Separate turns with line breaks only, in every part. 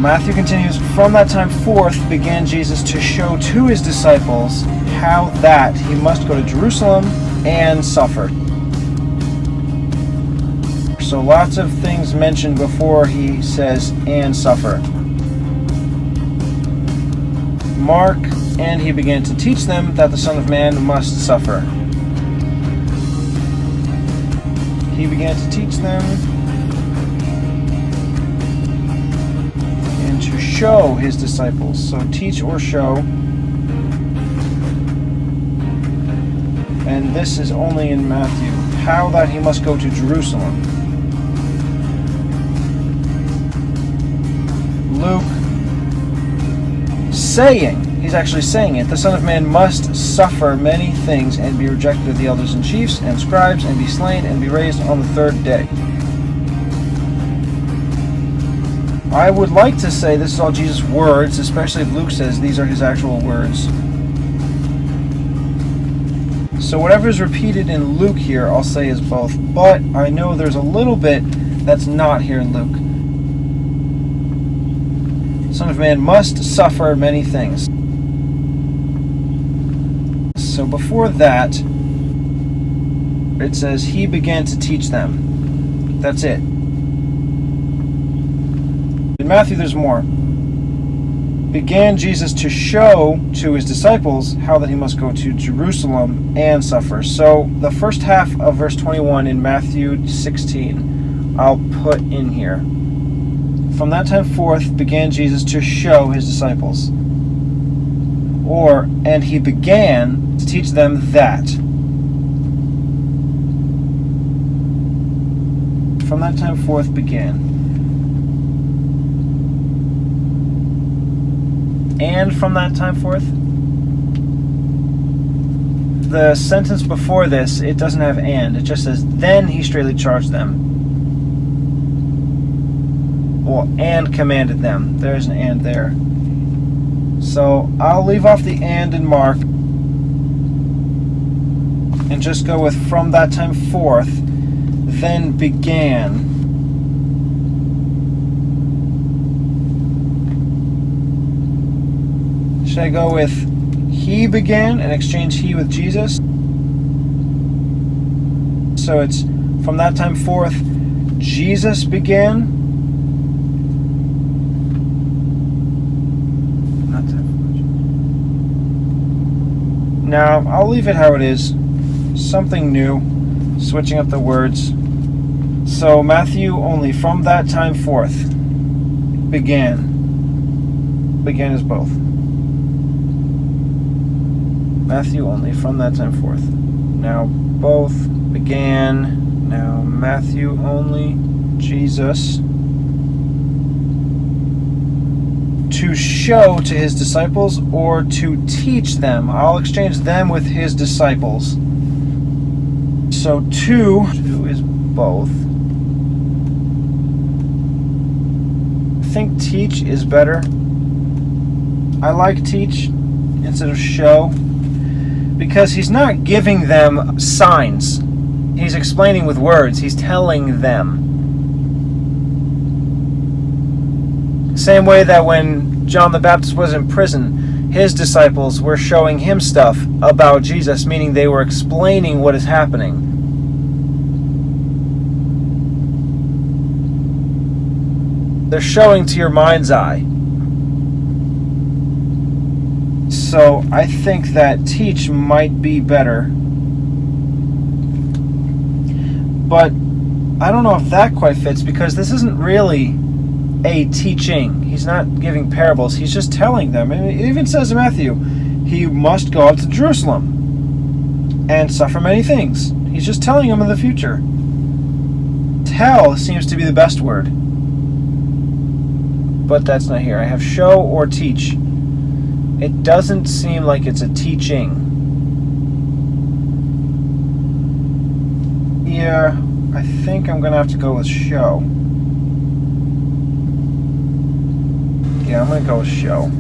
Matthew continues, from that time forth began Jesus to show to his disciples how that he must go to Jerusalem and suffer. So lots of things mentioned before he says, and suffer. Mark, and he began to teach them that the Son of Man must suffer. He began to teach them and to show his disciples. So teach or show. And this is only in Matthew. How that he must go to Jerusalem. Luke, saying, he's actually saying it, the Son of Man must suffer many things and be rejected of the elders and chiefs and scribes and be slain and be raised on the third day. I would like to say this is all Jesus' words, especially if Luke says these are his actual words. So whatever is repeated in Luke here, I'll say is both. But I know there's a little bit that's not here in Luke. The Son of Man must suffer many things. So before that, it says he began to teach them. That's it. In Matthew there's more. Began Jesus to show to his disciples how that he must go to Jerusalem and suffer. So the first half of verse 21 in Matthew 16, I'll put in here. From that time forth began Jesus to show his disciples. And he began to teach them that. From that time forth began. And from that time forth? The sentence before this, it doesn't have and. It just says, then he straightly charged them. Well, and commanded them. There's an and there. So I'll leave off the and in Mark and just go with from that time forth, then began. Should I go with he began and exchange he with Jesus? So it's from that time forth, Jesus began. Now, I'll leave it how it is. Something new. Switching up the words. So, Matthew only from that time forth began. Began is both. Matthew only from that time forth. Now, both began. Now, Matthew only. Jesus. To show to his disciples or to teach them. I'll exchange them with his disciples. So to is both. I think teach is better. I like teach instead of show because he's not giving them signs. He's explaining with words. He's telling them. Same way that when John the Baptist was in prison, his disciples were showing him stuff about Jesus, meaning they were explaining what is happening. They're showing to your mind's eye. So I think that teach might be better. But I don't know if that quite fits because this isn't really a teaching. He's not giving parables. He's just telling them. And it even says in Matthew, he must go up to Jerusalem and suffer many things. He's just telling them in the future. Tell seems to be the best word. But that's not here. I have show or teach. It doesn't seem like it's a teaching. Yeah, I think I'm going to have to go with show. Yeah, I'm going to go with show.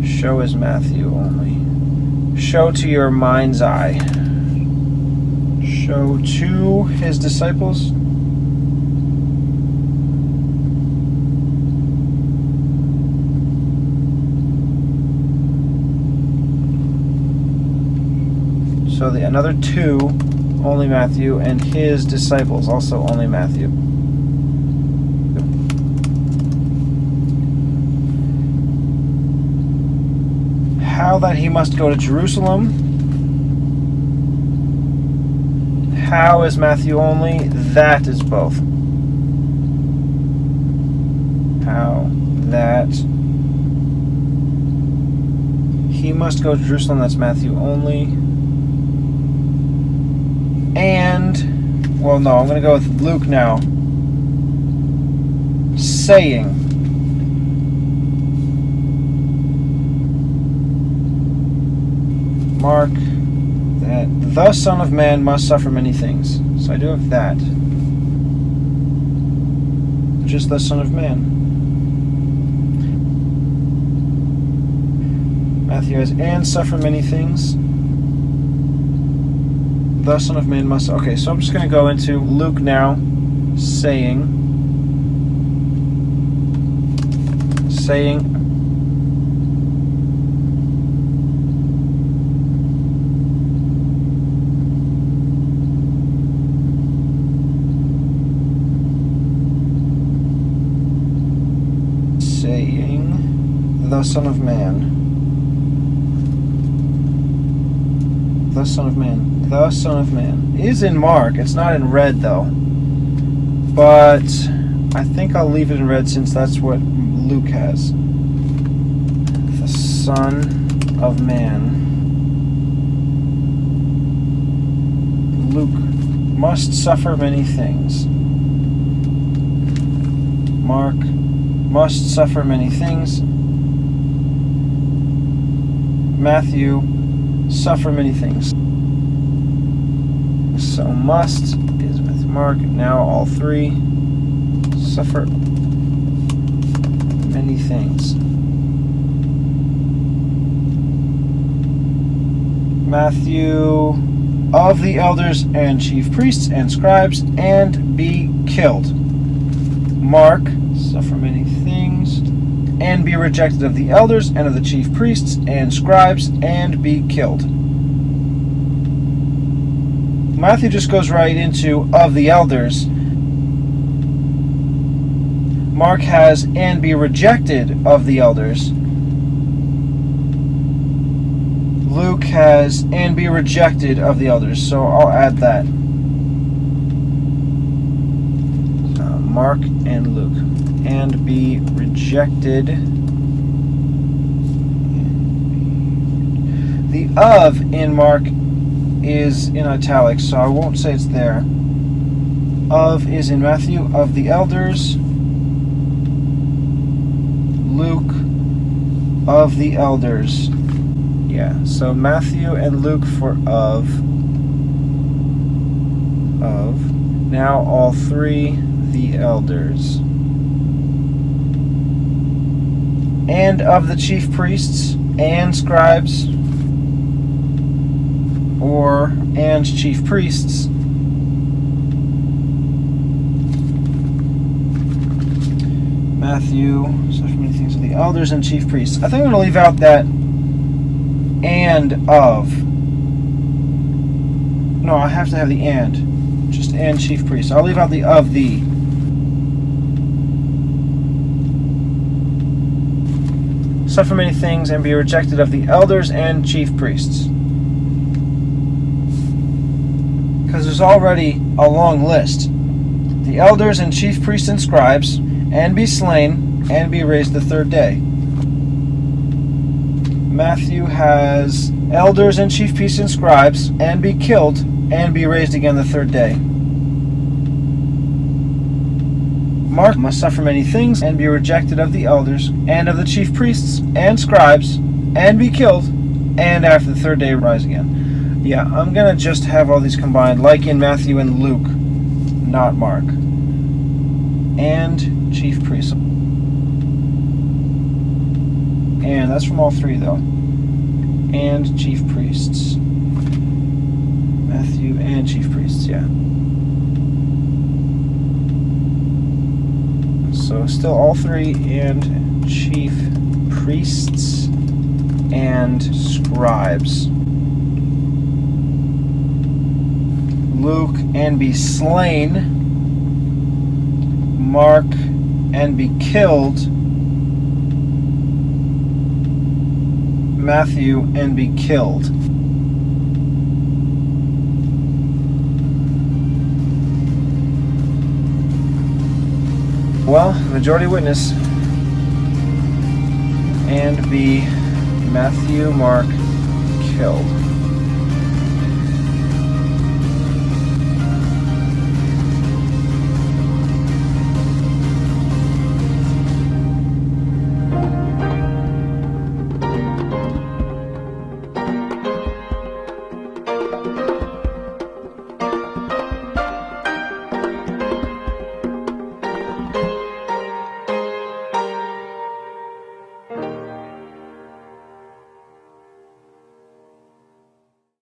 Show is Matthew only. Show to your mind's eye. Show to his disciples. So another 2, only Matthew, and his disciples, also only Matthew. How that he must go to Jerusalem. How is Matthew only? That is both. How that he must go to Jerusalem, that's Matthew only. And, well, no, I'm going to go with Luke now. Saying. Mark that the Son of Man must suffer many things. So I do have that. Just the Son of Man. Matthew has, and suffer many things. The Son of Man must... Okay, so I'm just going to go into Luke now, saying... the Son of Man. The Son of Man. The Son of Man. It is in Mark. It's not in red, though. But I think I'll leave it in red since that's what Luke has. The Son of Man. Luke must suffer many things. Mark must suffer many things. Matthew, suffer many things. So must is with Mark. Now all 3 suffer many things. Matthew, of the elders and chief priests and scribes, and be killed. Mark, suffer many things, and be rejected of the elders and of the chief priests and scribes, and be killed. Matthew just goes right into of the elders. Mark has and be rejected of the elders. Luke has and be rejected of the elders, so I'll add that. Mark and Luke. And be rejected. The of in Mark is in italics, so I won't say it's there. Of is in Matthew, of the elders. Luke, of the elders. Yeah, so Matthew and Luke for of. Now all 3, the elders. And of the chief priests and scribes, or and chief priests. Matthew, so many things of the elders and chief priests. I think I'm going to leave out that and of. No, I have to have the and. Just and chief priests. I'll leave out the of the. Suffer many things and be rejected of the elders and chief priests. Because there's already a long list. The elders and chief priests and scribes, and be slain, and be raised the 3rd day. Matthew has elders and chief priests and scribes, and be killed, and be raised again the 3rd day. Mark must suffer many things, and be rejected of the elders, and of the chief priests, and scribes, and be killed, and after the 3rd day rise again. Yeah, I'm going to just have all these combined, like in Matthew and Luke, not Mark. And chief priests. And that's from all 3, though. And chief priests. Matthew and chief priests, yeah. So still all 3 and chief priests and scribes. Luke and be slain, Mark and be killed, Matthew and be killed. Well, majority witness and be Matthew, Mark, killed.